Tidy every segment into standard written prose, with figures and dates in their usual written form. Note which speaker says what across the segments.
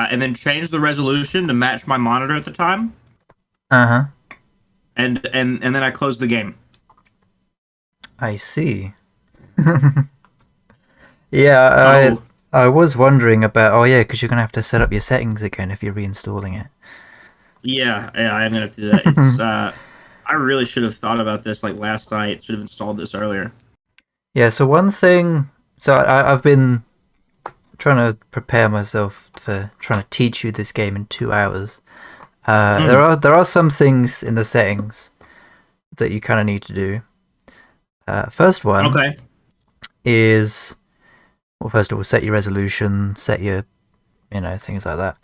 Speaker 1: and then changed the resolution to match my monitor at the time,
Speaker 2: Uh-huh.
Speaker 1: and then I closed the game.
Speaker 2: I see. Yeah,
Speaker 1: Oh
Speaker 2: I was wondering about. Oh yeah, because you're gonna have to set up your settings again if you're reinstalling it.
Speaker 1: yeah, I'm gonna have to do that. It's I really should have thought about this like last night. Should have installed this earlier.
Speaker 2: Yeah. So one thing. So I've been trying to prepare myself for trying to teach you this game in 2 hours.
Speaker 1: Mm,
Speaker 2: There are some things in the settings that you kind of need to do. First one
Speaker 1: okay.
Speaker 2: is, well, first of all, set your resolution, set your, things like that.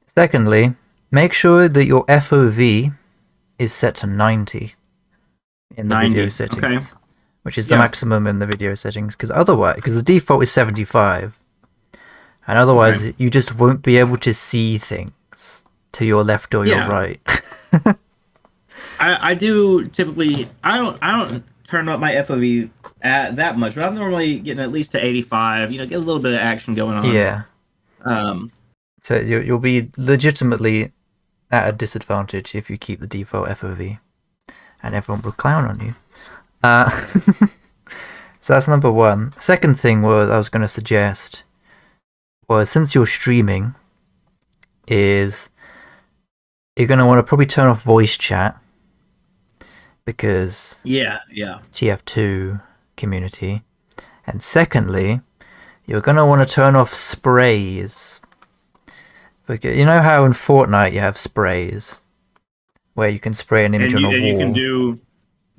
Speaker 2: Secondly, make sure that your FOV is set to 90 in the video
Speaker 1: 90. Okay.
Speaker 2: settings, which is the
Speaker 1: Yeah.
Speaker 2: maximum in the video settings, because the default is 75, and
Speaker 1: Okay.
Speaker 2: otherwise you just won't be able to see things to your left or your
Speaker 1: Yeah.
Speaker 2: right.
Speaker 1: I do typically. I don't turn up my FOV at that much, but I'm normally getting at least to 85. Get a little bit of action going on.
Speaker 2: Yeah,
Speaker 1: Um.
Speaker 2: so you'll be legitimately at a disadvantage if you keep the default FOV, and everyone will clown on you. Uh, so that's number one. Second thing was I was going to suggest was, since you're streaming, is you're going to want to probably turn off voice chat because
Speaker 1: Yeah. Yeah.
Speaker 2: it's TF2 community. And secondly, you're going to want to turn off sprays. Because you know how in Fortnite you have sprays where you can spray an image
Speaker 1: And
Speaker 2: on
Speaker 1: you
Speaker 2: a
Speaker 1: and you can
Speaker 2: wall.
Speaker 1: do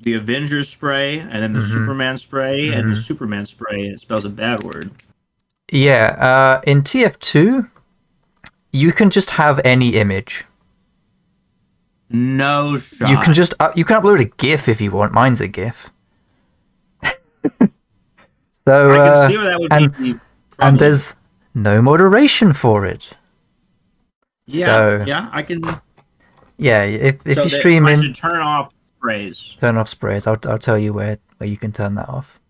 Speaker 1: the Avengers spray, and then the
Speaker 2: Hmm.
Speaker 1: Superman spray, and the
Speaker 2: Hmm.
Speaker 1: Superman spray. It spells a bad word.
Speaker 2: Yeah, in TF2, you can just have any image.
Speaker 1: No
Speaker 2: You can
Speaker 1: shot.
Speaker 2: just you can upload a GIF if you want. Mine's a GIF. So
Speaker 1: I can see where that would be
Speaker 2: and
Speaker 1: troubling.
Speaker 2: there's no moderation for it.
Speaker 1: Yeah.
Speaker 2: So
Speaker 1: Yeah. I can.
Speaker 2: yeah, if
Speaker 1: So
Speaker 2: you're
Speaker 1: that I
Speaker 2: streaming,
Speaker 1: should turn off sprays.
Speaker 2: turn off sprays. I'll tell you where you can turn that off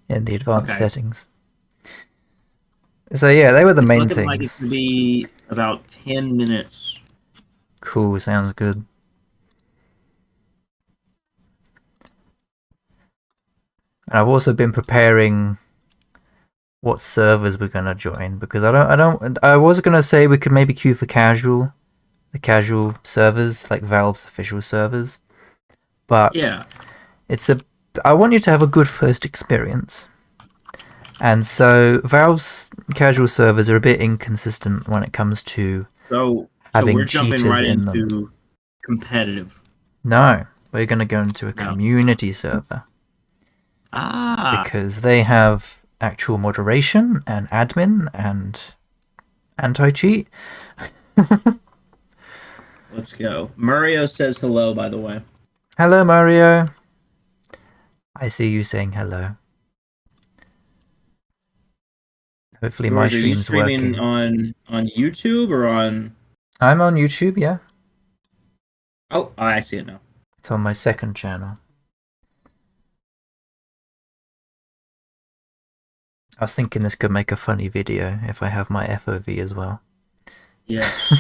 Speaker 2: in the advanced
Speaker 1: Okay.
Speaker 2: settings. So yeah, they were the
Speaker 1: It's
Speaker 2: main
Speaker 1: looking like it
Speaker 2: things.
Speaker 1: could be about 10 minutes.
Speaker 2: Cool, sounds good. And I've also been preparing what servers we're gonna join, because I was gonna say we could maybe queue for the casual servers, like Valve's official servers, but
Speaker 1: Yeah.
Speaker 2: it's a I want you to have a good first experience. And so Valve's casual servers are a bit inconsistent when it comes to
Speaker 1: So we're
Speaker 2: having
Speaker 1: jumping
Speaker 2: cheaters
Speaker 1: right
Speaker 2: in them.
Speaker 1: into competitive.
Speaker 2: No, we're gonna go into a
Speaker 1: No.
Speaker 2: community server
Speaker 1: Ah,
Speaker 2: because they have actual moderation and admin and anti-cheat.
Speaker 1: let's go. Mario says hello, by the way.
Speaker 2: Hello, Mario. I see you saying hello. Hopefully my
Speaker 1: George, are you
Speaker 2: stream's
Speaker 1: streaming
Speaker 2: working.
Speaker 1: on YouTube or on?
Speaker 2: I'm on YouTube, yeah.
Speaker 1: Oh, I see it now.
Speaker 2: It's on my second channel. I was thinking this could make a funny video if I have my FOV as well.
Speaker 1: Yes.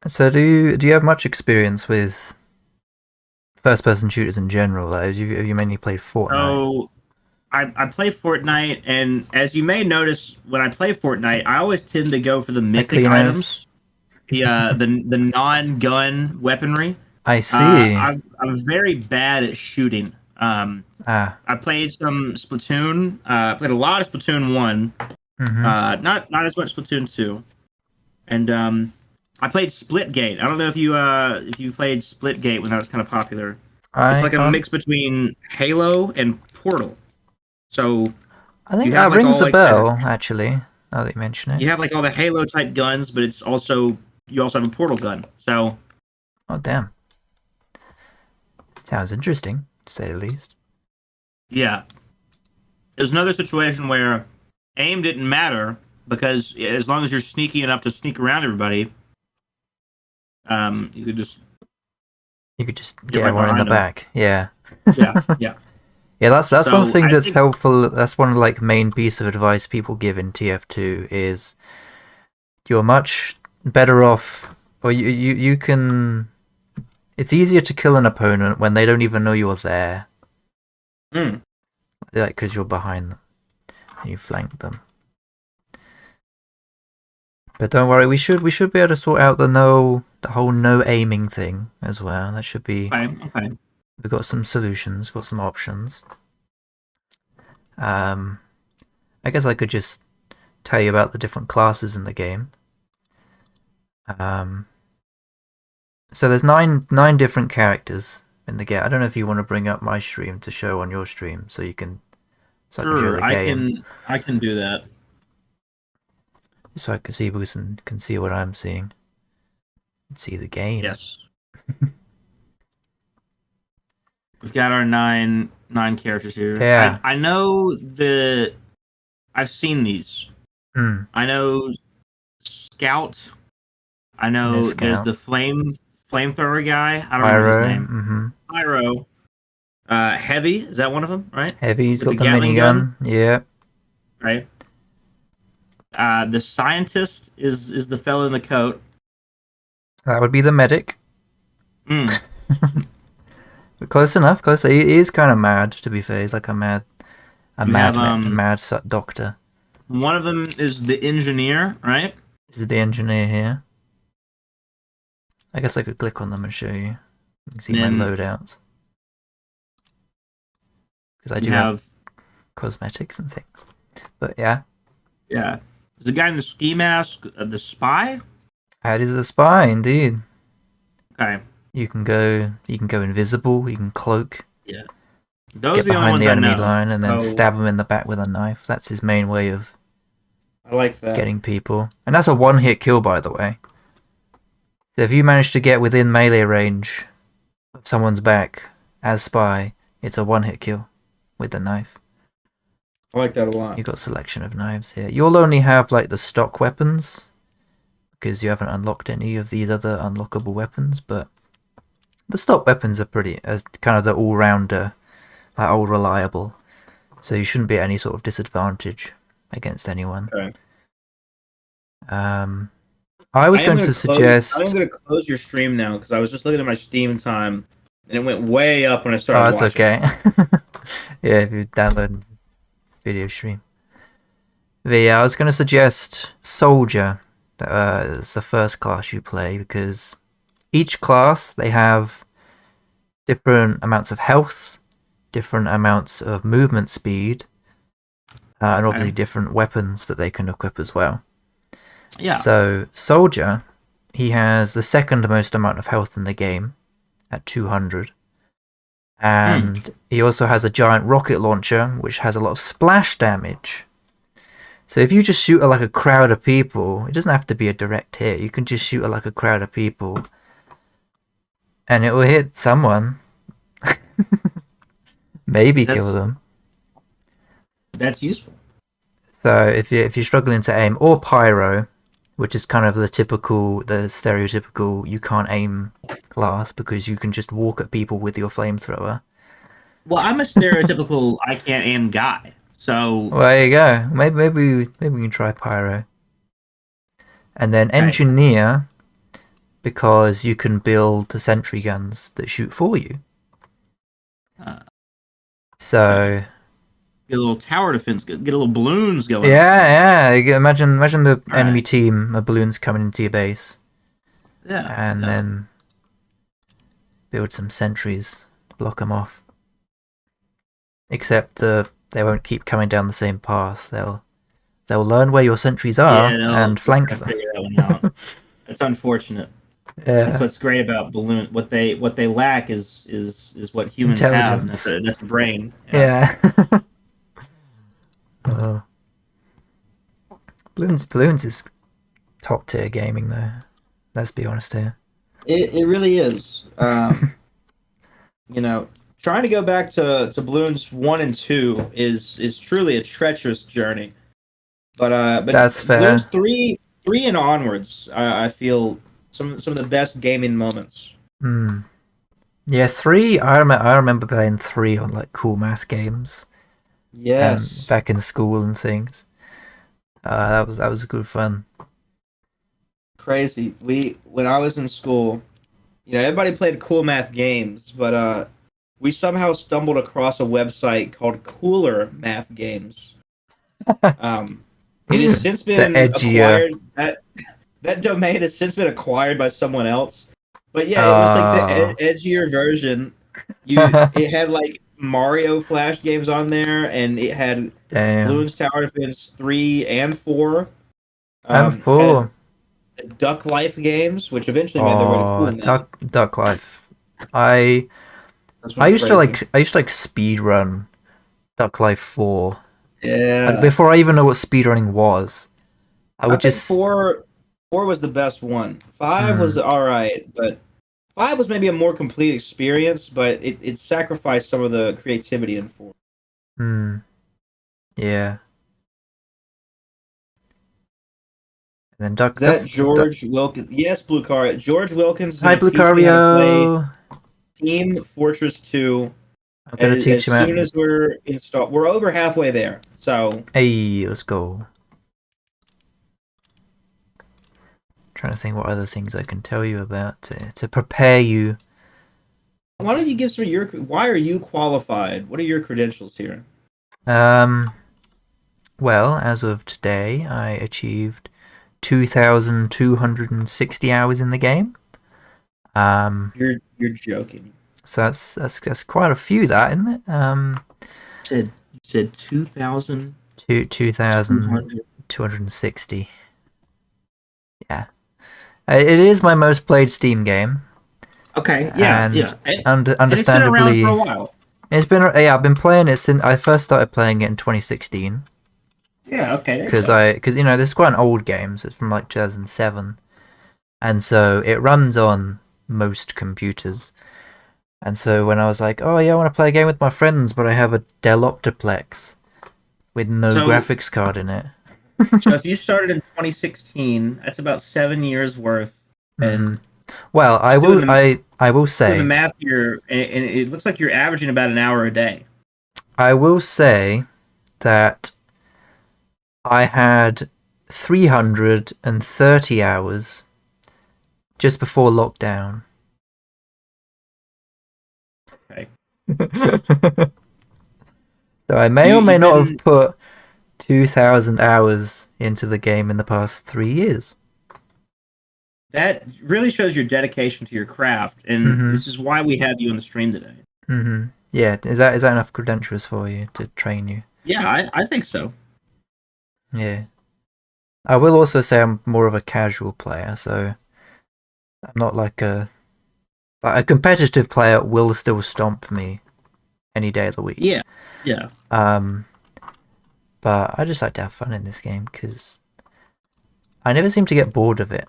Speaker 2: So do you have much experience with first person shooters in general? Like, have you mainly played Fortnite?
Speaker 1: So I play Fortnite, and as you may notice, when I play Fortnite, I always tend to go for the
Speaker 2: Hi,
Speaker 1: mythic
Speaker 2: Klinos.
Speaker 1: items, the non-gun weaponry.
Speaker 2: I see.
Speaker 1: I'm very bad at shooting.
Speaker 2: Ah.
Speaker 1: I played some Splatoon. Played a lot of Splatoon 1.
Speaker 2: Mm-hmm.
Speaker 1: Not as much Splatoon 2. And I played Splitgate. I don't know if you played Splitgate when that was kind of popular. It's
Speaker 2: I
Speaker 1: like a
Speaker 2: can't.
Speaker 1: mix between Halo and Portal. So
Speaker 2: I think
Speaker 1: you have
Speaker 2: that
Speaker 1: like
Speaker 2: rings
Speaker 1: all
Speaker 2: a
Speaker 1: like the
Speaker 2: bell, actually, now that you mention it.
Speaker 1: you have like all the Halo type guns, but it's also you also have a Portal gun. So
Speaker 2: Oh, damn. Sounds interesting, to say the least.
Speaker 1: yeah, there's another situation where aim didn't matter because as long as you're sneaky enough to sneak around everybody, you could just
Speaker 2: You could just
Speaker 1: get
Speaker 2: get
Speaker 1: right
Speaker 2: everyone in the
Speaker 1: behind them.
Speaker 2: back. Yeah.
Speaker 1: Yeah, yeah.
Speaker 2: Yeah, that's one
Speaker 1: So
Speaker 2: thing
Speaker 1: I
Speaker 2: that's
Speaker 1: think,
Speaker 2: helpful. That's one like main piece of advice people give in TF2 is you're much better off, or you can. It's easier to kill an opponent when they don't even know you're there,
Speaker 1: mm,
Speaker 2: like because you're behind them and you flank them. But don't worry, we should be able to sort out the whole no aiming thing as well. That should be.
Speaker 1: okay.
Speaker 2: We've got some solutions, got some options. Um, I guess I could just tell you about the different classes in the game. Um, so there's nine different characters in the game. I don't know if you want to bring up my stream to show on your stream, so I can show
Speaker 1: Sure,
Speaker 2: the game,
Speaker 1: I can do that.
Speaker 2: so I can see can see what I'm seeing, and see the game.
Speaker 1: Yes. We've got our nine characters here.
Speaker 2: Yeah.
Speaker 1: I know I've seen these.
Speaker 2: Hmm.
Speaker 1: I know Scout. I
Speaker 2: No
Speaker 1: know there's
Speaker 2: scout.
Speaker 1: the flamethrower guy. I don't remember his
Speaker 2: Pyro.
Speaker 1: name.
Speaker 2: Mm-hmm.
Speaker 1: Pyro. Heavy, is that one of them, right?
Speaker 2: Heavy's
Speaker 1: With the
Speaker 2: got the
Speaker 1: Gatling gun,
Speaker 2: minigun. Yeah.
Speaker 1: right? The scientist is the fellow in the coat.
Speaker 2: That would be the medic.
Speaker 1: Mm.
Speaker 2: But close enough. Close. He is kind of mad. To be fair, he's like a
Speaker 1: You have
Speaker 2: mad doctor.
Speaker 1: one of them is the engineer, right?
Speaker 2: This is the engineer here. I guess I could click on them and show you. You can see my
Speaker 1: Then
Speaker 2: loadouts. Because I
Speaker 1: you
Speaker 2: do have
Speaker 1: have
Speaker 2: cosmetics and things. But yeah.
Speaker 1: yeah. There's the guy in the ski mask, the spy.
Speaker 2: That is a spy indeed.
Speaker 1: Okay.
Speaker 2: You can go invisible, you can cloak,
Speaker 1: Yeah. Those
Speaker 2: get
Speaker 1: are the only
Speaker 2: behind
Speaker 1: ones
Speaker 2: the
Speaker 1: I
Speaker 2: enemy
Speaker 1: know.
Speaker 2: line and then
Speaker 1: So
Speaker 2: stab him in the back with a knife. That's his main way of
Speaker 1: I like that.
Speaker 2: getting people. And that's a one-hit kill, by the way. So if you manage to get within melee range of someone's back as spy, it's a one-hit kill with the knife.
Speaker 1: I like that a lot.
Speaker 2: You've got selection of knives here. You'll only have like the stock weapons because you haven't unlocked any of these other unlockable weapons, but the stock weapons are pretty as kind of the all-rounder, like all reliable. So you shouldn't be at any sort of disadvantage against anyone.
Speaker 1: Okay.
Speaker 2: I was going to suggest.
Speaker 1: I'm going to close your stream now because I was just looking at my Steam time and it went way up when I
Speaker 2: Oh,
Speaker 1: started
Speaker 2: that's
Speaker 1: watching.
Speaker 2: okay. Yeah, if you download video stream. But yeah, I was going to suggest Soldier as the first class you play because each class they have different amounts of health, different amounts of movement speed, and obviously different weapons that they can equip as well.
Speaker 1: Yeah.
Speaker 2: So Soldier, he has the second most amount of health in the game at 200. And he also has a giant rocket launcher, which has a lot of splash damage. So if you just shoot at like a crowd of people, it doesn't have to be a direct hit. You can just shoot at like a crowd of people, and it will hit someone. Maybe kill them.
Speaker 1: That's useful.
Speaker 2: So if you're struggling to aim, or Pyro, which is kind of the stereotypical you can't aim class because you can just walk at people with your flamethrower.
Speaker 1: Well, I'm a stereotypical I can't aim guy. So
Speaker 2: Well, there you go. Maybe we can try Pyro. And then Engineer, because you can build the sentry guns that shoot for you. So
Speaker 1: get a little tower defense, get a little balloons going.
Speaker 2: Yeah. Imagine the enemy team of balloons coming into your base.
Speaker 1: Yeah.
Speaker 2: And then build some sentries, block them off. Except they won't keep coming down the same path. They'll learn where your sentries are and flank them.
Speaker 1: Figure that one out. It's unfortunate.
Speaker 2: Yeah.
Speaker 1: That's what's great about balloon. What they lack is what humans have. And that's a brain.
Speaker 2: Yeah. Balloons is top tier gaming though. Let's be honest here.
Speaker 1: It really is. Trying to go back to Balloons 1 and 2 is truly a treacherous journey. But
Speaker 2: that's fair.
Speaker 1: Balloons 3 and onwards, I feel some of the best gaming moments.
Speaker 2: Yeah, Yeah, 3. I remember playing 3 on like cool math games,
Speaker 1: Yes.
Speaker 2: back in school and things. That was good fun.
Speaker 1: Crazy. When I was in school, everybody played cool math games, but we somehow stumbled across a website called Cooler Math Games. Um, it has since
Speaker 2: The
Speaker 1: been
Speaker 2: edgier.
Speaker 1: acquired. That domain has since been acquired by someone else. But yeah, it was like the
Speaker 2: Oh,
Speaker 1: edgier version. It had like Mario Flash games on there, and it had
Speaker 2: damn.
Speaker 1: Bloons Tower Defense 3 and 4.
Speaker 2: And
Speaker 1: Had
Speaker 2: 4.
Speaker 1: Duck Life games, which eventually made their way to
Speaker 2: Oh,
Speaker 1: Cool Math.
Speaker 2: Duck Life. I
Speaker 1: This
Speaker 2: I
Speaker 1: one's
Speaker 2: used to
Speaker 1: crazy.
Speaker 2: like speed run Duck Life 4.
Speaker 1: Yeah,
Speaker 2: Before I even know what speedrunning was. I
Speaker 1: I
Speaker 2: would
Speaker 1: think
Speaker 2: just
Speaker 1: four was the best one. Five was
Speaker 2: hmm,
Speaker 1: all right, but five was maybe a more complete experience, but it sacrificed some of the creativity in four.
Speaker 2: hmm, yeah. And then
Speaker 1: Is that George Wilkins? Yes, Blue Car. George Wilkins is
Speaker 2: Hi
Speaker 1: going to teach me how to play
Speaker 2: Lucario.
Speaker 1: Team Fortress 2
Speaker 2: I'm gonna
Speaker 1: as
Speaker 2: teach him out.
Speaker 1: soon as we're installed. We're over halfway there. So,
Speaker 2: Hey, let's go. Trying to think what other things I can tell you about to prepare you.
Speaker 1: why don't you give some of your? Why are you qualified? What are your credentials here?
Speaker 2: Um, well, as of today, I achieved 2,260 hours in the game. Um,
Speaker 1: You're joking.
Speaker 2: so that's quite a few, that isn't it?
Speaker 1: You said 2,200.
Speaker 2: 2,260. Yeah, it is my most played Steam game,
Speaker 1: Okay, yeah,
Speaker 2: and
Speaker 1: yeah, and, it's been around for a
Speaker 2: understandably,
Speaker 1: while.
Speaker 2: it's been yeah. I've been playing it since I first started playing it in 2016.
Speaker 1: Yeah, okay, there you
Speaker 2: Because
Speaker 1: go.
Speaker 2: this is quite an old game. So it's from like 2007, and so it runs on most computers. And so when I was like, oh yeah, I want to play a game with my friends, but I have a Dell Optiplex with no
Speaker 1: So,
Speaker 2: graphics card in it.
Speaker 1: so if you started in 2016, that's about 7 years worth,
Speaker 2: Hmm.
Speaker 1: and
Speaker 2: Well,
Speaker 1: just doing the
Speaker 2: I will
Speaker 1: doing the
Speaker 2: say
Speaker 1: math here, and it looks like you're averaging about an hour a day.
Speaker 2: I will say that I had 330 hours just before lockdown.
Speaker 1: Okay,
Speaker 2: So I may
Speaker 1: you
Speaker 2: or may
Speaker 1: you've
Speaker 2: not have
Speaker 1: been
Speaker 2: put 2,000 hours into the game in the past 3 years.
Speaker 1: that really shows your dedication to your craft, and
Speaker 2: Mm-hmm.
Speaker 1: this is why we have you on the stream today.
Speaker 2: Mm-hmm. Yeah, is that enough credentials for you to train you?
Speaker 1: Yeah, I think so.
Speaker 2: Yeah. I will also say I'm more of a casual player, so I'm not like a competitive player will still stomp me any day of the week.
Speaker 1: Yeah, yeah.
Speaker 2: Um, but I just like to have fun in this game because I never seem to get bored of it.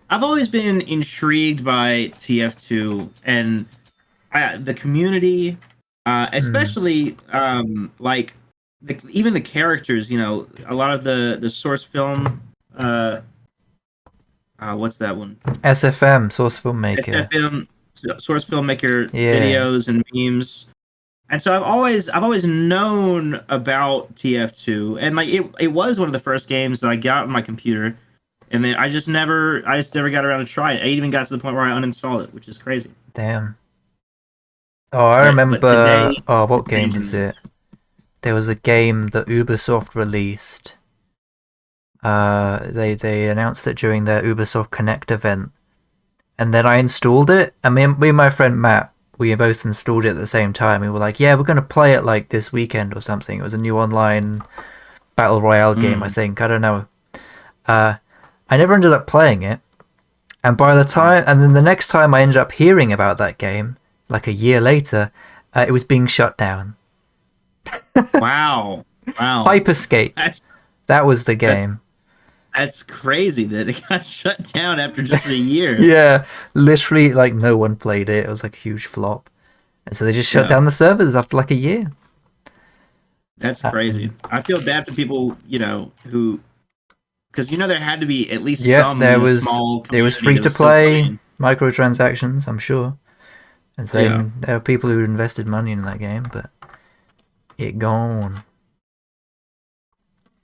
Speaker 1: I've always been intrigued by TF2 and the community,
Speaker 2: Mm.
Speaker 1: especially like even the characters. A lot of the source film. What's that one?
Speaker 2: SFM, Source Filmmaker.
Speaker 1: SFM, source filmmaker
Speaker 2: Yeah,
Speaker 1: videos and memes. And so I've always known about TF2, and like it was one of the first games that I got on my computer, and then I just never got around to try it. I even got to the point where I uninstalled it, which is crazy.
Speaker 2: damn. Oh, I
Speaker 1: But
Speaker 2: remember.
Speaker 1: today
Speaker 2: Oh,
Speaker 1: it's
Speaker 2: what game
Speaker 1: changing
Speaker 2: was
Speaker 1: that.
Speaker 2: it? There was a game that Ubisoft released. They announced it during their Ubisoft Connect event, and then I installed it. And me and my friend Matt, we both installed it at the same time. We were like, "Yeah, we're gonna play it like this weekend or something." It was a new online battle royale game, I
Speaker 1: Mm.
Speaker 2: think. I don't know. Uh, I never ended up playing it, and then the next time I ended up hearing about that game, like a year later, it was being shut down.
Speaker 1: Wow, wow,
Speaker 2: Hyperscape.
Speaker 1: that's
Speaker 2: That was the
Speaker 1: that's
Speaker 2: game.
Speaker 1: that's crazy that it got shut down after just a year.
Speaker 2: Yeah, literally, like no one played it. It was like a huge flop, and so they just shut
Speaker 1: Yeah,
Speaker 2: down the servers after like a year.
Speaker 1: that's crazy.
Speaker 2: Um,
Speaker 1: I feel bad for people, who because there had to be at least
Speaker 2: yeah,
Speaker 1: some
Speaker 2: there was
Speaker 1: small
Speaker 2: there was
Speaker 1: community
Speaker 2: free
Speaker 1: that
Speaker 2: to
Speaker 1: was still
Speaker 2: play.
Speaker 1: playing.
Speaker 2: microtransactions, I'm sure. And
Speaker 1: Yeah.
Speaker 2: then there are people who invested money in that game, but it gone.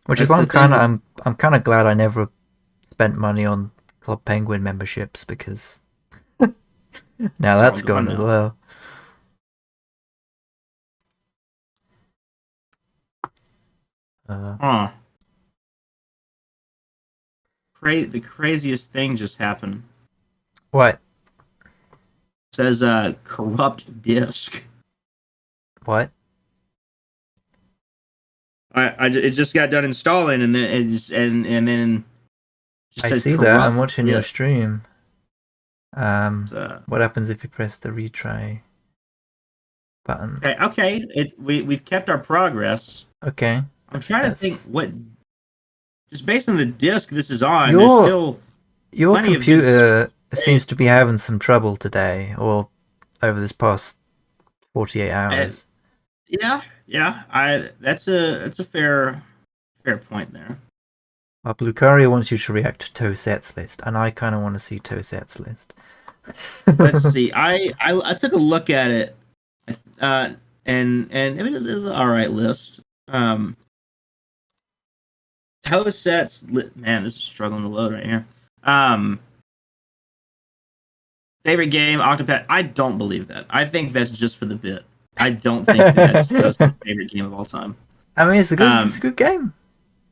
Speaker 2: Which is
Speaker 1: That's
Speaker 2: why
Speaker 1: the thing with
Speaker 2: I'm kind of glad I never spent money on Club Penguin memberships, because now
Speaker 1: it's all
Speaker 2: that's
Speaker 1: gone
Speaker 2: gone as
Speaker 1: now.
Speaker 2: well. Uh,
Speaker 1: Huh. The craziest thing just happened.
Speaker 2: what?
Speaker 1: It says corrupt disk.
Speaker 2: What?
Speaker 1: It just got done installing, and then and then it just
Speaker 2: I
Speaker 1: says
Speaker 2: see that. I'm
Speaker 1: corrupt
Speaker 2: watching your
Speaker 1: disk.
Speaker 2: stream.
Speaker 1: Uh,
Speaker 2: What happens if you press the retry button?
Speaker 1: okay. We've kept our progress.
Speaker 2: Okay,
Speaker 1: I'm trying to think
Speaker 2: that's
Speaker 1: what, just based on the disk this is on. There's
Speaker 2: your
Speaker 1: still
Speaker 2: your
Speaker 1: plenty of good
Speaker 2: computer
Speaker 1: space.
Speaker 2: seems to be having some trouble today, or over this past 48
Speaker 1: Uh,
Speaker 2: hours.
Speaker 1: yeah, yeah. I that's a fair point there.
Speaker 2: Well, Blucaria wants you to react to Toset's list, and I kind of want to see Toset's list.
Speaker 1: Let's see. I took a look at it, uh, and it was an all right list. Toset's man, this is struggling to load right here. Um, Favorite game, Octopath. I don't believe that. I think that's just for the bit. I don't think that's Toset's favorite game of all time.
Speaker 2: I mean, it's a
Speaker 1: Um,
Speaker 2: good game.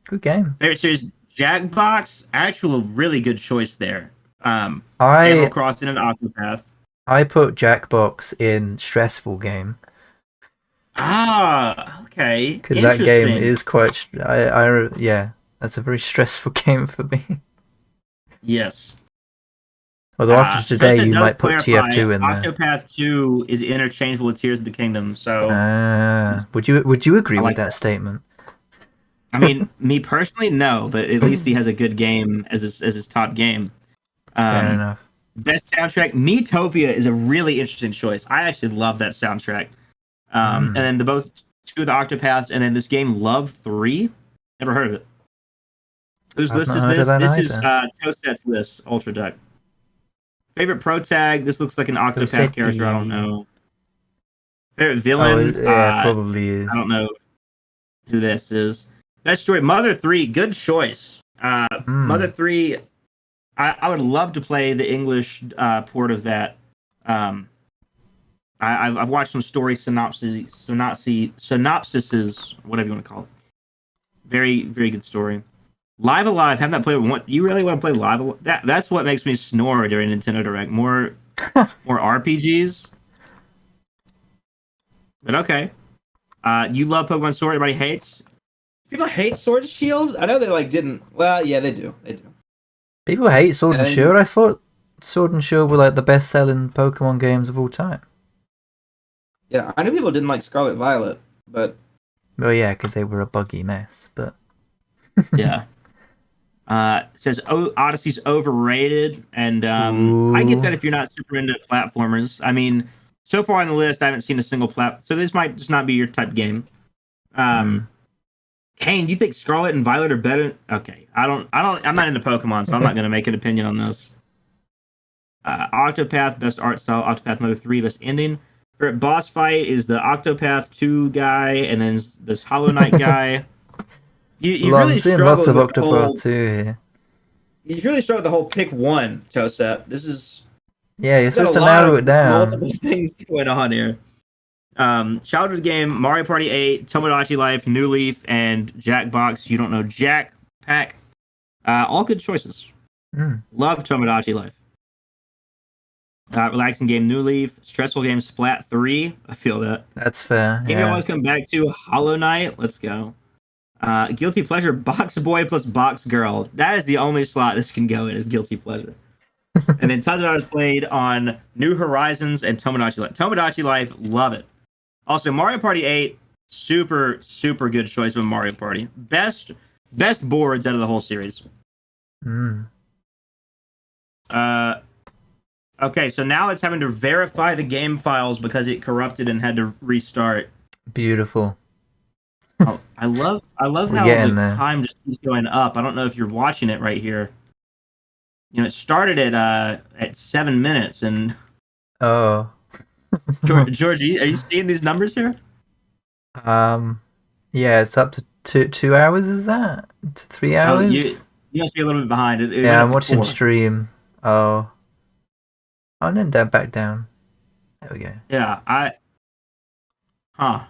Speaker 2: Good game.
Speaker 1: Favorite series, Jackbox. Actual really good choice there. Animal
Speaker 2: I
Speaker 1: Crossing and Octopath.
Speaker 2: I put Jackbox in stressful game,
Speaker 1: Ah, okay,
Speaker 2: because that game
Speaker 1: interesting.
Speaker 2: is quite. Yeah, that's a very stressful game for me.
Speaker 1: Yes.
Speaker 2: Although after today,
Speaker 1: Toset
Speaker 2: you
Speaker 1: does
Speaker 2: might put
Speaker 1: clarify
Speaker 2: TF2 in there.
Speaker 1: Octopath 2 is interchangeable with Tears of the Kingdom, so
Speaker 2: Would you agree
Speaker 1: I
Speaker 2: with
Speaker 1: like
Speaker 2: that
Speaker 1: that.
Speaker 2: statement?
Speaker 1: I mean, me personally, no, but at least he has a good game as his top game.
Speaker 2: Fair
Speaker 1: Um,
Speaker 2: enough.
Speaker 1: Best soundtrack, Metopia is a really interesting choice. I actually love that soundtrack. And
Speaker 2: Hmm.
Speaker 1: then both two of the Octopaths, and then this game, Love 3. Never heard of it. Whose
Speaker 2: I've
Speaker 1: list
Speaker 2: not
Speaker 1: is
Speaker 2: heard of
Speaker 1: this?
Speaker 2: that
Speaker 1: This is
Speaker 2: either.
Speaker 1: Toset's list, Ultra Duck. Favorite pro tag, this looks like an Octopath character. I don't
Speaker 2: Tosetti.
Speaker 1: know. Favorite
Speaker 2: Oh,
Speaker 1: villain,
Speaker 2: yeah, probably
Speaker 1: I
Speaker 2: is.
Speaker 1: don't know who this is. Best story, Mother 3, good choice. Mother
Speaker 2: Hmm.
Speaker 1: 3, I would love to play the English port of that. Um, I've watched some story synopsises, whatever you want to call it. Very, very good story. Live Alive, have that played. You really want to play Live Alive? That's what makes me snore during Nintendo Direct. More RPGs. But okay. You love Pokemon Sword. Everybody hates. People hate Sword and Shield. I know they like didn't. Well, yeah, they do. They do.
Speaker 2: People hate Sword
Speaker 1: And
Speaker 2: and
Speaker 1: then
Speaker 2: Shield. I thought Sword and Shield were like the best-selling Pokemon games of all time.
Speaker 1: yeah, I know people didn't like Scarlet Violet, but
Speaker 2: Well, yeah, because they were a buggy mess. But
Speaker 1: yeah. It says Odyssey's overrated, and I get
Speaker 2: ooh,
Speaker 1: that if you're not super into platformers. I mean, so far on the list, I haven't seen a single so this might just not be your type game.
Speaker 2: hmm.
Speaker 1: Kane, do you think Scarlet and Violet are better? Okay, I'm not into Pokemon, so I'm not going to make an opinion on this. Octopath, best art style. Octopath Mother 3, best ending. Favorite boss fight is the Octopath 2 guy, and then this Hollow Knight guy. You've
Speaker 2: Well, I'm
Speaker 1: really
Speaker 2: seeing lots
Speaker 1: struggled
Speaker 2: of
Speaker 1: with the
Speaker 2: Octopath
Speaker 1: whole.
Speaker 2: 2 here.
Speaker 1: You've really struggled with the whole pick one, Joseph. This is.
Speaker 2: Yeah, you're
Speaker 1: You've got a
Speaker 2: supposed to
Speaker 1: lot
Speaker 2: narrow
Speaker 1: of
Speaker 2: it down.
Speaker 1: multiple things going on here. Childhood game, Mario Party 8, Tomodachi Life, New Leaf, and Jackbox. You don't know Jack Pack. All good choices.
Speaker 2: Hmm.
Speaker 1: Love Tomodachi Life. Relaxing game, New Leaf. Stressful game, Splat 3. I feel that.
Speaker 2: That's fair.
Speaker 1: Game I
Speaker 2: Yeah.
Speaker 1: always come back to, Hollow Knight. Let's go. Guilty Pleasure, Box Boy plus Box Girl. That is the only slot this can go in, is Guilty Pleasure. And then tons of hours played on New Horizons and Tomodachi Life. Tomodachi Life, love it. Also, Mario Party 8, super, super good choice with Mario Party. Best boards out of the whole series.
Speaker 2: Hmm.
Speaker 1: Okay, so now it's having to verify the game files because it corrupted and had to restart.
Speaker 2: Beautiful.
Speaker 1: Oh, I love
Speaker 2: We're
Speaker 1: how the
Speaker 2: getting there.
Speaker 1: time just keeps going up. I don't know if you're watching it right here. it started at 7 minutes, and
Speaker 2: Oh.
Speaker 1: George, are you seeing these numbers here?
Speaker 2: Yeah, it's up to 2 hours, is that? To 3
Speaker 1: Oh, you
Speaker 2: hours?
Speaker 1: you must be a little bit behind. It went
Speaker 2: Yeah,
Speaker 1: up
Speaker 2: I'm
Speaker 1: to
Speaker 2: watching
Speaker 1: 4.
Speaker 2: stream. Oh. Oh, and then down, back down. There we go.
Speaker 1: Yeah, huh.
Speaker 2: I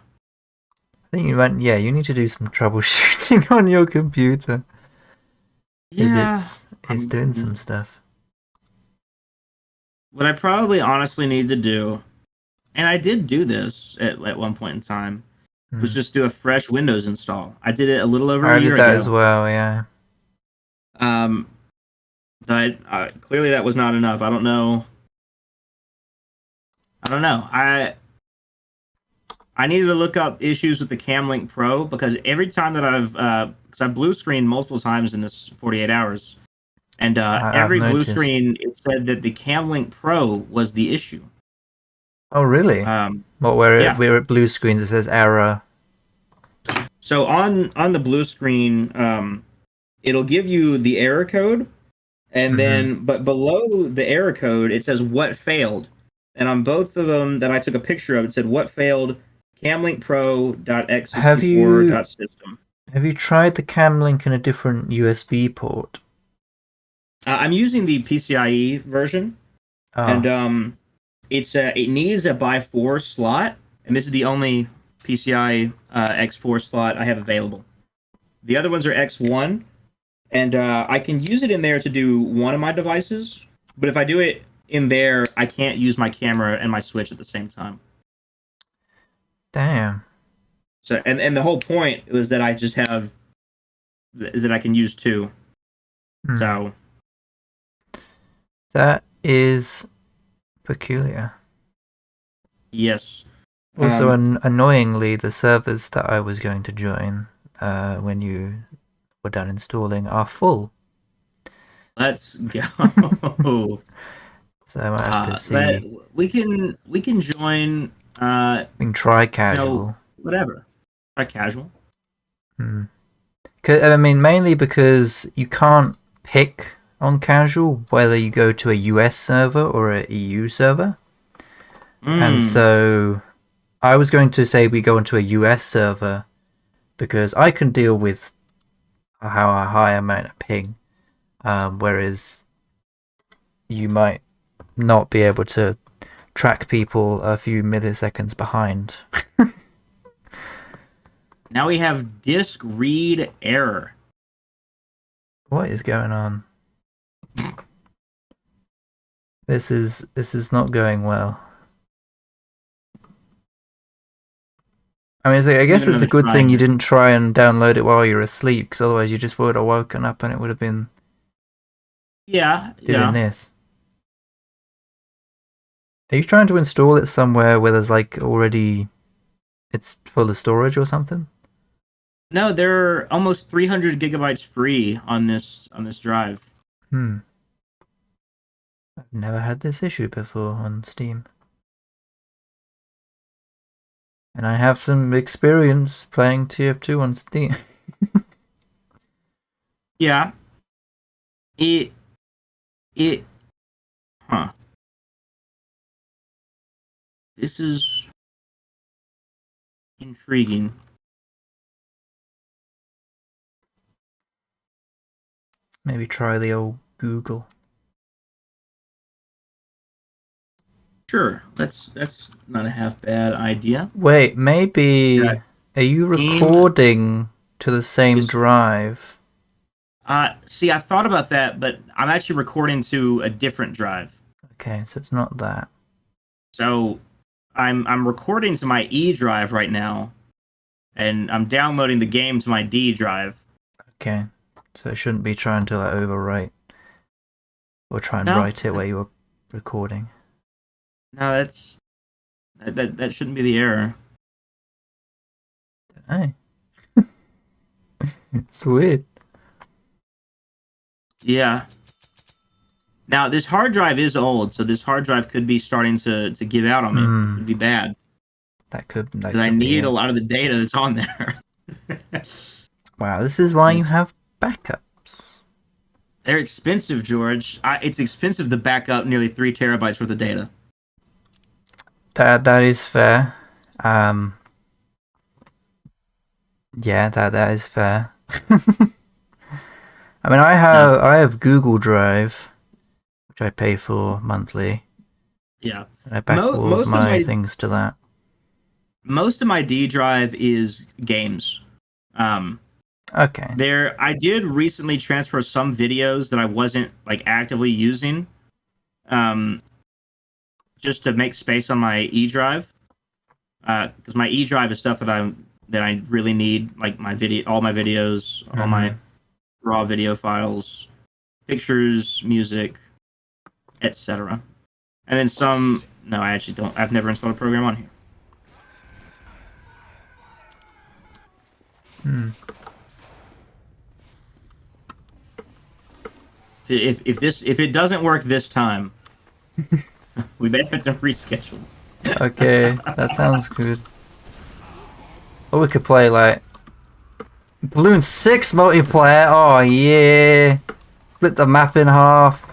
Speaker 2: think yeah, you need to do some troubleshooting on your computer. Because
Speaker 1: Yeah.
Speaker 2: it's doing some stuff.
Speaker 1: What I probably honestly need to do, and I did do this at one point in time, was just do a fresh Windows install. I did it a little over a
Speaker 2: I did
Speaker 1: year
Speaker 2: that
Speaker 1: ago.
Speaker 2: as well, yeah.
Speaker 1: Um, but clearly that was not enough. I don't know. I needed to look up issues with the Camlink Pro, because every time that because I blue screened multiple times in this 48 hours, and
Speaker 2: I've
Speaker 1: every blue
Speaker 2: noticed.
Speaker 1: screen, it said that the Camlink Pro was the issue.
Speaker 2: Oh, really? Where it blue screens it says error.
Speaker 1: So on the blue screen, it'll give you the error code, and then but below the error code it says what failed. And on both of them that I took a picture of, it said what failed, camlinkpro.x64.system.
Speaker 2: Have you tried the Camlink in a different USB port?
Speaker 1: I'm using the PCIe version, and it needs a by 4 slot, and this is the only PCI X4 slot I have available. The other ones are X1, and I can use it in there to do one of my devices, but if I do it in there, I can't use my camera and my Switch at the same time.
Speaker 2: Damn.
Speaker 1: So, and the whole point was that I just have is that I can use 2. So
Speaker 2: that is peculiar.
Speaker 1: Yes.
Speaker 2: Also, annoyingly, the servers that I was going to join when you were done installing are full.
Speaker 1: Let's go.
Speaker 2: So I might have to see.
Speaker 1: We can join.
Speaker 2: We can try casual.
Speaker 1: Whatever. Try casual.
Speaker 2: I mean, mainly because you can't pick on casual whether you go to a US server or a EU server. And so I was going to say we go into a US server because I can deal with how high amount of ping, whereas you might not be able to track people a few milliseconds behind.
Speaker 1: Now we have disk read error.
Speaker 2: What is going on? This is not going well. I mean, I guess it's a good thing you didn't try and download it while you were asleep, because otherwise you just would have woken up and it would have been doing this. Are you trying to install it somewhere where there's like already it's full of storage or something?
Speaker 1: No, there are almost 300 gigabytes free on this drive.
Speaker 2: I've never had this issue before on Steam. And I have some experience playing TF2 on Steam.
Speaker 1: Yeah. This is intriguing.
Speaker 2: Maybe try the old Google.
Speaker 1: Sure, that's not a half bad idea.
Speaker 2: Wait, maybe are you recording to the same drive?
Speaker 1: See, I thought about that, but I'm actually recording to a different drive.
Speaker 2: Okay, so it's not that.
Speaker 1: So I'm recording to my E drive right now, and I'm downloading the game to my D drive.
Speaker 2: Okay, so it shouldn't be trying to like overwrite or try and write it where you were recording.
Speaker 1: No, that shouldn't be the error.
Speaker 2: Hey, it's weird.
Speaker 1: Yeah. Now this hard drive is old, so this hard drive could be starting to give out on me. It could be bad.
Speaker 2: That could. Because
Speaker 1: I need a lot of the data that's on there.
Speaker 2: Wow, this is why you have backups.
Speaker 1: They're expensive, George. It's expensive to back up nearly 3 terabytes worth of data.
Speaker 2: That is fair. Yeah, that is fair. I mean, I have Google Drive, which I pay for monthly.
Speaker 1: Yeah.
Speaker 2: And I back all of my things to that.
Speaker 1: Most of my D drive is games.
Speaker 2: Okay.
Speaker 1: I did recently transfer some videos that I wasn't like actively using, just to make space on my E drive. Because my E drive is stuff that I really need, like all my videos, all my raw video files, pictures, music, etc. And then some. No, I actually don't. I've never installed a program on here. If it doesn't work this time, we may have to reschedule.
Speaker 2: Okay, that sounds good. Or we could play like Balloon 6 multiplayer. Oh yeah, split the map in half.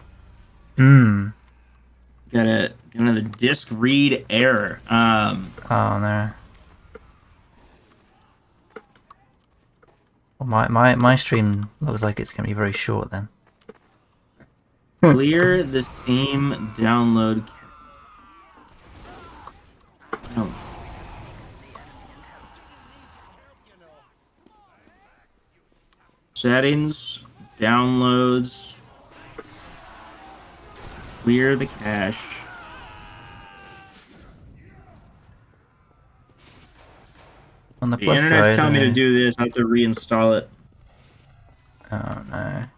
Speaker 1: Got another disk read error.
Speaker 2: Oh no. Well, my stream looks like it's gonna be very short then.
Speaker 1: Clear the Steam download. Oh. Settings, downloads, clear the cache.
Speaker 2: On the
Speaker 1: The
Speaker 2: plus
Speaker 1: internet's
Speaker 2: side,
Speaker 1: telling me to do this. I have to reinstall it.
Speaker 2: Oh no. I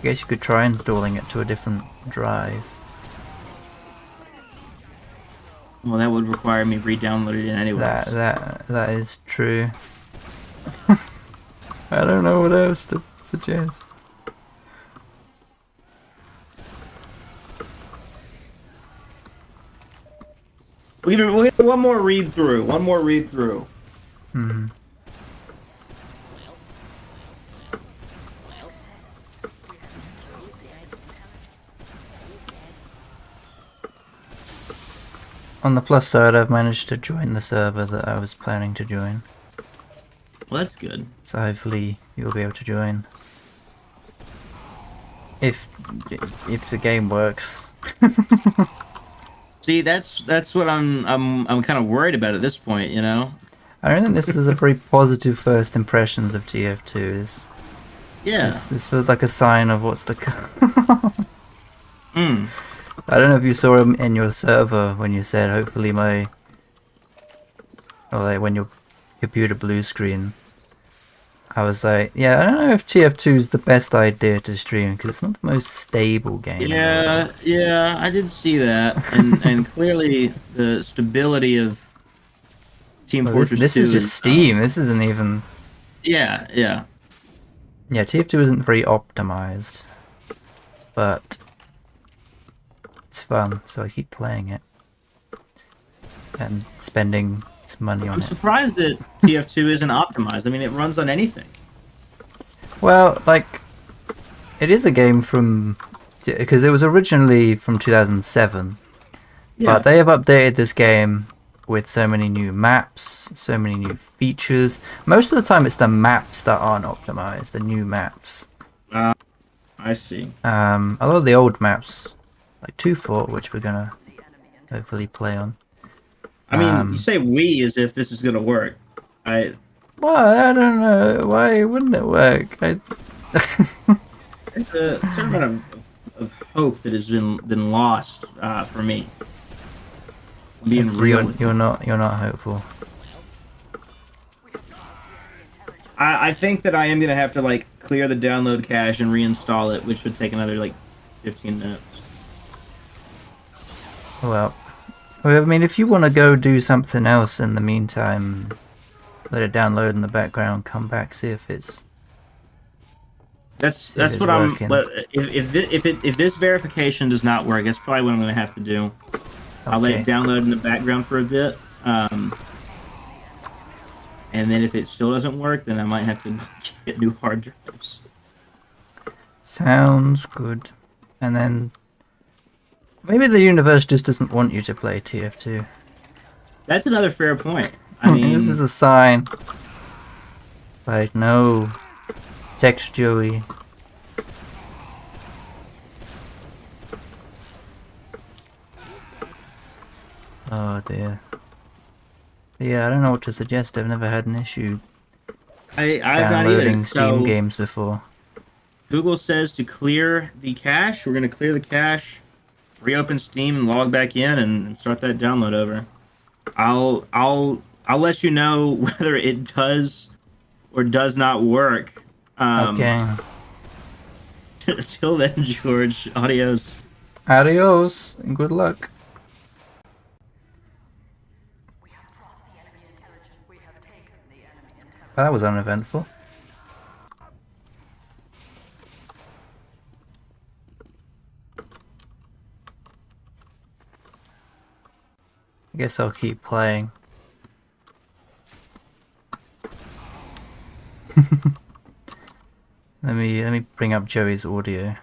Speaker 2: guess you could try installing it to a different drive.
Speaker 1: Well, that would require me re-downloading it anyway.
Speaker 2: That is true. I don't know what else to suggest.
Speaker 1: We'll get one more read through. One more read through.
Speaker 2: On the plus side, I've managed to join the server that I was planning to join.
Speaker 1: Well, that's good.
Speaker 2: So hopefully you'll be able to join. If the game works.
Speaker 1: See, that's what I'm kind of worried about at this point, you know.
Speaker 2: I don't think this is a very positive first impressions of TF2. This feels like a sign of what's to come. I don't know if you saw him in your server when you said hopefully or like when your computer blue screen. I was like, yeah, I don't know if TF2 is the best idea to stream because it's not the most stable game.
Speaker 1: Yeah, I did see that, and clearly the stability of Team Fortress 2.
Speaker 2: This is just Steam. This isn't even.
Speaker 1: Yeah.
Speaker 2: Yeah, TF2 isn't very optimized, but it's fun, so I keep playing it and spending some money on it.
Speaker 1: I'm surprised that TF2 isn't optimized. I mean, it runs on anything.
Speaker 2: Well, like, it is a game from, because it was originally from 2007, but they have updated this game with so many new maps, so many new features. Most of the time it's the maps that aren't optimized, the new maps.
Speaker 1: I see.
Speaker 2: A lot of the old maps, like 2 Fort, which we're gonna hopefully play on.
Speaker 1: I mean, you say we as if this is gonna work.
Speaker 2: Well, I don't know. Why wouldn't it work?
Speaker 1: There's a certain amount of hope that has been lost for me. Being real.
Speaker 2: You're not hopeful.
Speaker 1: I think that I am gonna have to like clear the download cache and reinstall it, which would take another like 15 minutes.
Speaker 2: Well, I mean, if you want to go do something else in the meantime, let it download in the background, come back, see if it's.
Speaker 1: That's what working. If this verification does not work, that's probably what I'm going to have to do. Okay. I'll let it download in the background for a bit, and then if it still doesn't work, then I might have to get new hard drives.
Speaker 2: Sounds good. And then maybe the universe just doesn't want you to play TF2.
Speaker 1: That's another fair point. I
Speaker 2: This is
Speaker 1: mean,
Speaker 2: a sign. Like, no. Text Joey. Oh dear. Yeah, I don't know what to suggest. I've never had an issue
Speaker 1: I've not
Speaker 2: downloading
Speaker 1: either.
Speaker 2: Steam
Speaker 1: So
Speaker 2: games before.
Speaker 1: Google says to clear the cache. We're gonna clear the cache, reopen Steam, and log back in, and start that download over. I'll let you know whether it does or does not work.
Speaker 2: Okay.
Speaker 1: Till then, George. Adios.
Speaker 2: Adios and good luck. Well, that was uneventful. I guess I'll keep playing. Let me bring up Joey's audio.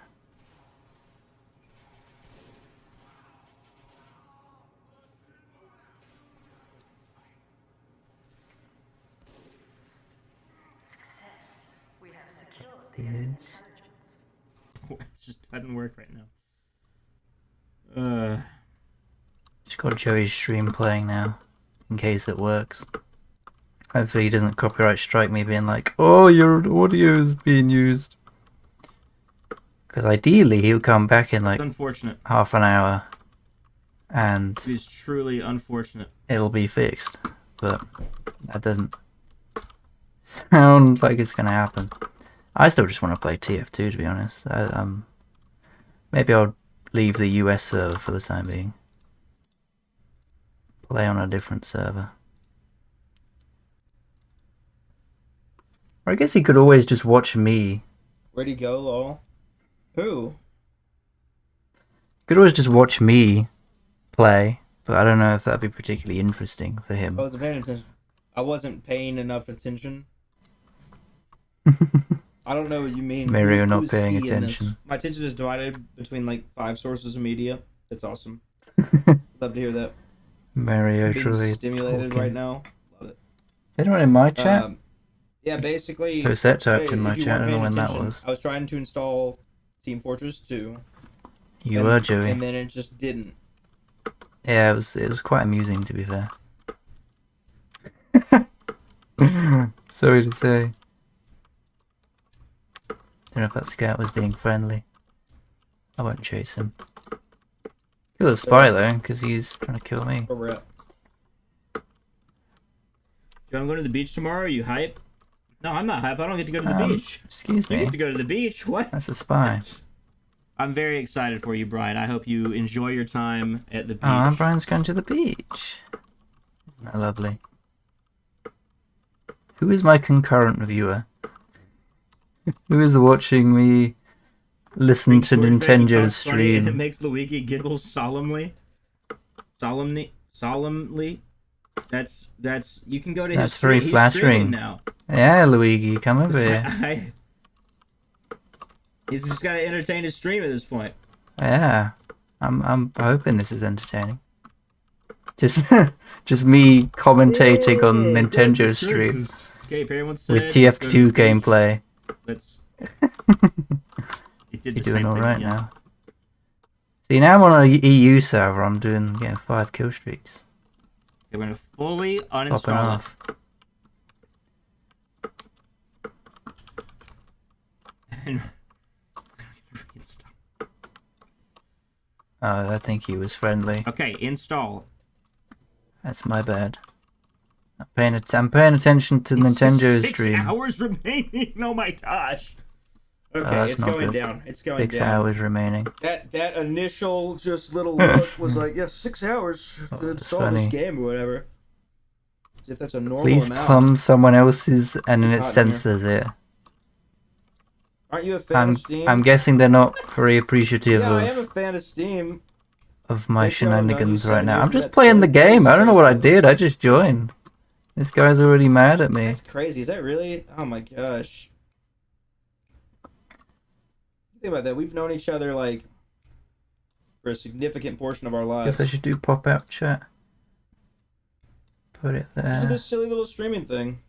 Speaker 2: Yes.
Speaker 1: It just doesn't work right now.
Speaker 2: Just got Joey's stream playing now, in case it works. Hopefully he doesn't copyright strike me being like, oh, your audio is being used. Because ideally he would come back in like
Speaker 1: It's unfortunate.
Speaker 2: half an hour and
Speaker 1: It is truly unfortunate.
Speaker 2: it'll be fixed. But that doesn't sound like it's going to happen. I still just want to play TF2 to be honest. Maybe I'll leave the US server for the time being. Play on a different server. Or I guess he could always just watch me.
Speaker 1: Where'd he go, lol? Who?
Speaker 2: Could always just watch me play, but I don't know if that'd be particularly interesting for him.
Speaker 1: I wasn't paying attention. I wasn't paying enough attention. I don't know what you mean.
Speaker 2: Mario not
Speaker 1: Who's
Speaker 2: paying
Speaker 1: he in this?
Speaker 2: attention.
Speaker 1: My attention is divided between like 5 sources of media. It's awesome. Love to hear that.
Speaker 2: Mario
Speaker 1: Being
Speaker 2: truly
Speaker 1: stimulated
Speaker 2: talking.
Speaker 1: right now. Love it.
Speaker 2: Anyone in my chat?
Speaker 1: Yeah, basically.
Speaker 2: Cosette typed in my
Speaker 1: if you
Speaker 2: chat. I
Speaker 1: weren't
Speaker 2: don't know
Speaker 1: paying
Speaker 2: when that
Speaker 1: attention,
Speaker 2: was.
Speaker 1: I was trying to install Team Fortress 2.
Speaker 2: You were,
Speaker 1: And
Speaker 2: Joey.
Speaker 1: then it just didn't.
Speaker 2: Yeah, it was quite amusing to be fair. Sorry to say. Don't know if that scout was being friendly. I won't chase him. Kill the spy though, because he's trying to kill me.
Speaker 1: Where we're at. Yo, I'm going to the beach tomorrow. Are you hype? No, I'm not hype. I don't get to go to the beach.
Speaker 2: Excuse
Speaker 1: You
Speaker 2: me.
Speaker 1: get to go to the beach. What?
Speaker 2: That's a spy.
Speaker 1: I'm very excited for you, Brian. I hope you enjoy your time at the beach.
Speaker 2: Oh, Brian's going to the beach. Isn't that lovely? Who is my concurrent viewer? Who is watching me listen to
Speaker 1: George Bailey
Speaker 2: Nintendo's
Speaker 1: talks funny and it
Speaker 2: stream?
Speaker 1: makes Luigi giggle solemnly. Solemnly. That's you can go to
Speaker 2: That's
Speaker 1: his
Speaker 2: very
Speaker 1: stream.
Speaker 2: flattering.
Speaker 1: He's streaming now.
Speaker 2: Yeah, Luigi, come over here.
Speaker 1: He's just got to entertain his stream at this point.
Speaker 2: Yeah, I'm hoping this is entertaining. Just me commentating on Nintendo's stream
Speaker 1: Okay, everyone said,
Speaker 2: with
Speaker 1: let's go to
Speaker 2: TF2
Speaker 1: the beach.
Speaker 2: gameplay.
Speaker 1: Let's. It did
Speaker 2: You're
Speaker 1: the
Speaker 2: doing
Speaker 1: same
Speaker 2: all
Speaker 1: thing
Speaker 2: right
Speaker 1: again.
Speaker 2: now. See, now I'm on an EU server. I'm getting 5 kill streaks.
Speaker 1: We're gonna fully
Speaker 2: Popping
Speaker 1: uninstall it.
Speaker 2: off.
Speaker 1: And
Speaker 2: Oh, I think he was friendly.
Speaker 1: okay, install.
Speaker 2: That's my bad. I'm paying attention to
Speaker 1: It's
Speaker 2: Nintendo's
Speaker 1: 6
Speaker 2: stream.
Speaker 1: hours remaining. Oh my gosh. Okay,
Speaker 2: that's
Speaker 1: it's
Speaker 2: not
Speaker 1: going
Speaker 2: good.
Speaker 1: down. It's going
Speaker 2: 6
Speaker 1: down.
Speaker 2: hours remaining.
Speaker 1: That initial just little look was like, yeah, 6 hours
Speaker 2: Oh,
Speaker 1: to
Speaker 2: that's
Speaker 1: install
Speaker 2: funny.
Speaker 1: this game or whatever. As if that's a normal
Speaker 2: Please
Speaker 1: amount.
Speaker 2: plumb someone else's and then it
Speaker 1: It's hot in here.
Speaker 2: censors it.
Speaker 1: Aren't you a fan of Steam?
Speaker 2: I'm guessing they're not very appreciative
Speaker 1: yeah, I am a
Speaker 2: of
Speaker 1: fan of Steam.
Speaker 2: my
Speaker 1: They don't know you
Speaker 2: shenanigans right now.
Speaker 1: signed
Speaker 2: I'm
Speaker 1: up for
Speaker 2: just
Speaker 1: that
Speaker 2: playing the
Speaker 1: sale.
Speaker 2: game. I don't know what I did. I just joined. This guy's already mad at me.
Speaker 1: That's crazy. Is that really? Oh my gosh. Think about that. We've known each other like for a significant portion of our lives.
Speaker 2: Guess I should do pop-out chat. Put it
Speaker 1: Just
Speaker 2: there.
Speaker 1: this silly little streaming thing.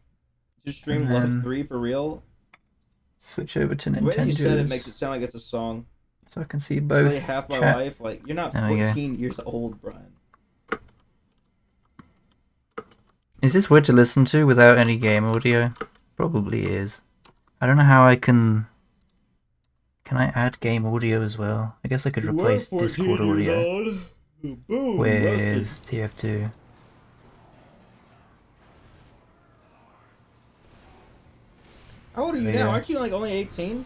Speaker 1: Just stream Love 3 for real.
Speaker 2: Switch over to
Speaker 1: The way that you said it
Speaker 2: Nintendo's
Speaker 1: makes it sound like it's a song.
Speaker 2: so I can see both.
Speaker 1: Play half my
Speaker 2: chat.
Speaker 1: life. Like you're not
Speaker 2: There we go.
Speaker 1: 14 years old, Brian.
Speaker 2: Is this weird to listen to without any game audio? Probably is. I don't know how I can... Can I add game audio as well? I guess I could replace Discord audio with TF2.
Speaker 1: How old are you now? Aren't you like only 18?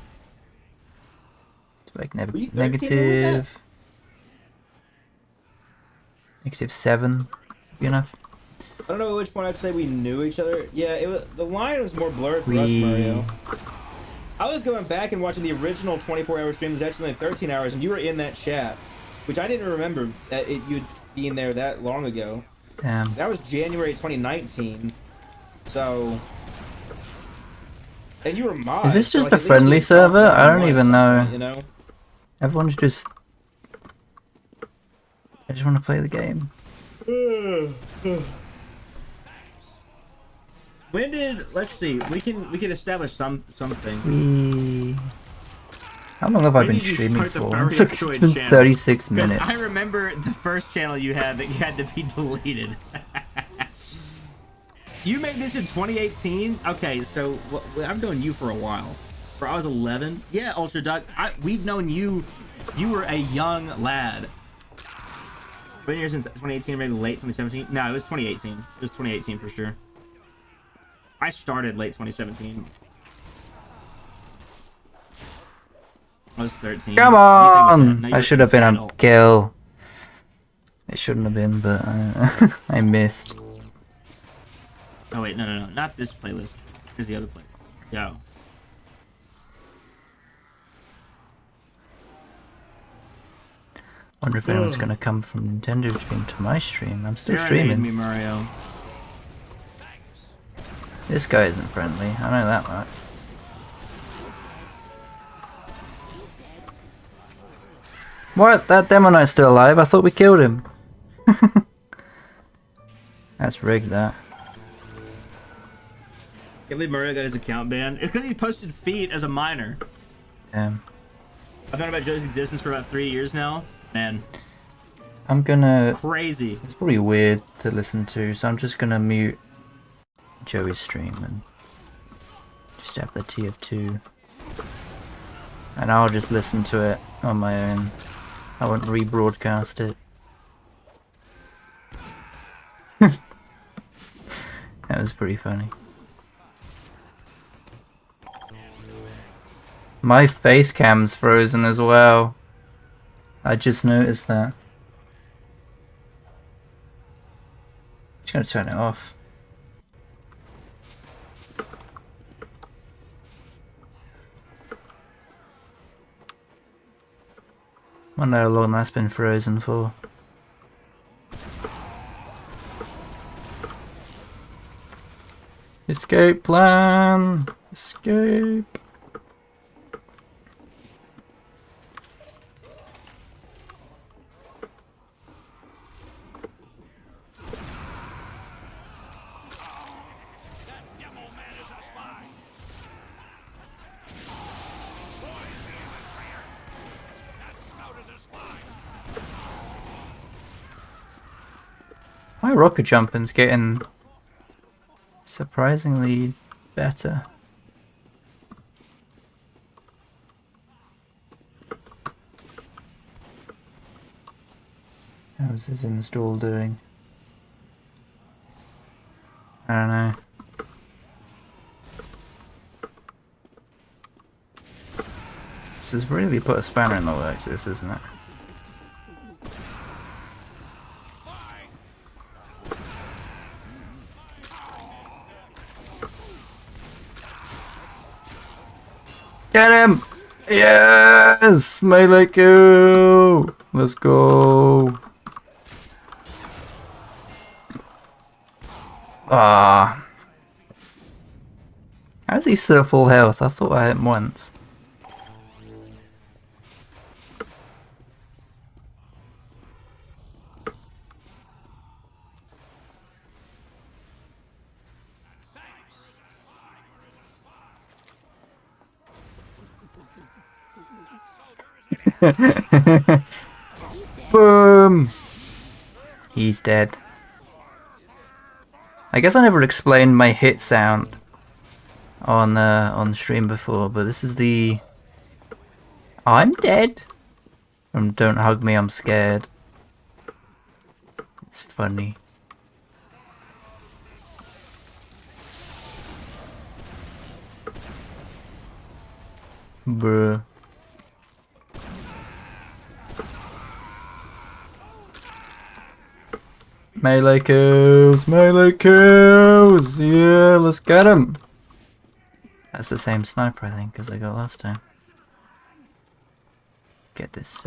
Speaker 2: It's like
Speaker 1: Were you 13
Speaker 2: negative... -7 would be enough.
Speaker 1: I don't know at which point I'd say we knew each other. Yeah, it was, the line was more blurred for us, Mario. I was going back and watching the original 24-hour stream. It was actually only 13 hours, and you were in that chat, which I didn't remember that you'd been there that long ago.
Speaker 2: Damn.
Speaker 1: That was January 2019. So, and you were mod.
Speaker 2: Is this
Speaker 1: so,
Speaker 2: just
Speaker 1: like,
Speaker 2: a
Speaker 1: at least
Speaker 2: friendly
Speaker 1: we
Speaker 2: server?
Speaker 1: talked
Speaker 2: I don't
Speaker 1: online
Speaker 2: even
Speaker 1: at some
Speaker 2: know.
Speaker 1: point, you know?
Speaker 2: Everyone's just... I just want to play the game.
Speaker 1: When did, let's see, we can establish something.
Speaker 2: How long have I
Speaker 1: When
Speaker 2: been
Speaker 1: did you
Speaker 2: streaming
Speaker 1: start the
Speaker 2: for?
Speaker 1: Mario
Speaker 2: It's
Speaker 1: Droid
Speaker 2: been
Speaker 1: channel?
Speaker 2: 36
Speaker 1: 'Cause
Speaker 2: minutes.
Speaker 1: I remember the first channel you had that you had to be deleted. You made this in 2018? Okay, so I've known you for a while. I was 11. Yeah, Ultra Duck. We've known you. You were a young lad. Been here since 2018, maybe late 2017. No, it was 2018. It was 2018 for sure. I started late 2017. I was 13.
Speaker 2: Come on! I should have been
Speaker 1: on
Speaker 2: a kill. It shouldn't have been, but I missed.
Speaker 1: Oh wait, no, not this playlist. Here's the other playlist. Go.
Speaker 2: Wonder if anyone's gonna come from Nintendo stream to my stream. I'm still
Speaker 1: Serenade
Speaker 2: streaming.
Speaker 1: me, Mario.
Speaker 2: This guy isn't friendly. I know that much. What? That Demo Knight's still alive? I thought we killed him. That's rigged, that.
Speaker 1: Can't believe Mario got his account banned. It's because he posted feet as a minor.
Speaker 2: Damn.
Speaker 1: I've known about Joe's existence for about 3 years now. Man,
Speaker 2: I'm gonna...
Speaker 1: crazy.
Speaker 2: It's probably weird to listen to, so I'm just gonna mute Joey's stream and just have the TF2. And I'll just listen to it on my own. I won't rebroadcast it. That was pretty funny. My face cam's frozen as well. I just noticed that. Just gonna turn it off. Wonder how long that's been frozen for. Escape plan! Escape! My rocket jumping's getting surprisingly better. How's this install doing? I don't know. This has really put a spanner in the works, this, isn't it? Get him! Yes! Melee kill! Let's go! Ah. How's he still full health? I thought I hit him once. Boom! He's dead. I guess I never explained my hit sound on stream before, but this is the I'm dead from Don't Hug Me, I'm Scared. It's funny. Bruh. Melee kills! Melee kills! Yeah, let's get him! That's the same sniper, I think, as I got last time. Get this,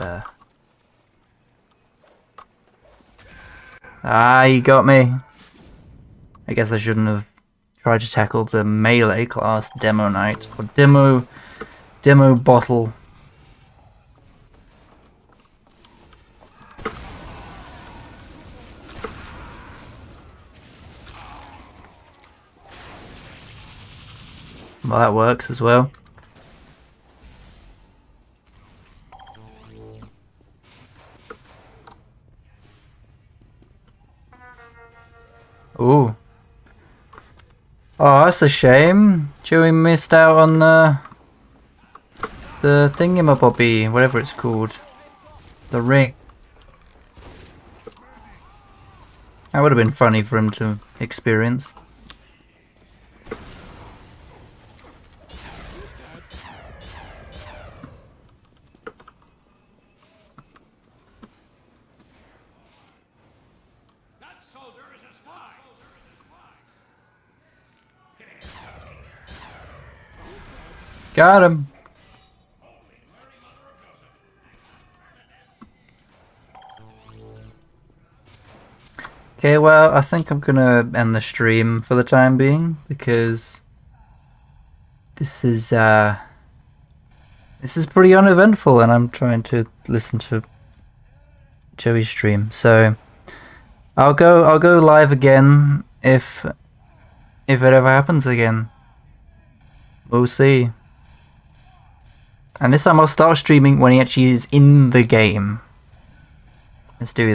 Speaker 2: Ah, you got me! I guess I shouldn't have tried to tackle the melee class Demo Knight, or Demo Bottle. Well, that works as well. Ooh. Oh, that's a shame. Joey missed out on the thingamabobby, whatever it's called. The ring. That would have been funny for him to experience. Got him. Okay, well, I think I'm gonna end the stream for the time being because this is pretty uneventful, and I'm trying to listen to Joey's stream. So I'll go live again if it ever happens again. We'll see. And this time I'll start streaming when he actually is in the game. Let's do that.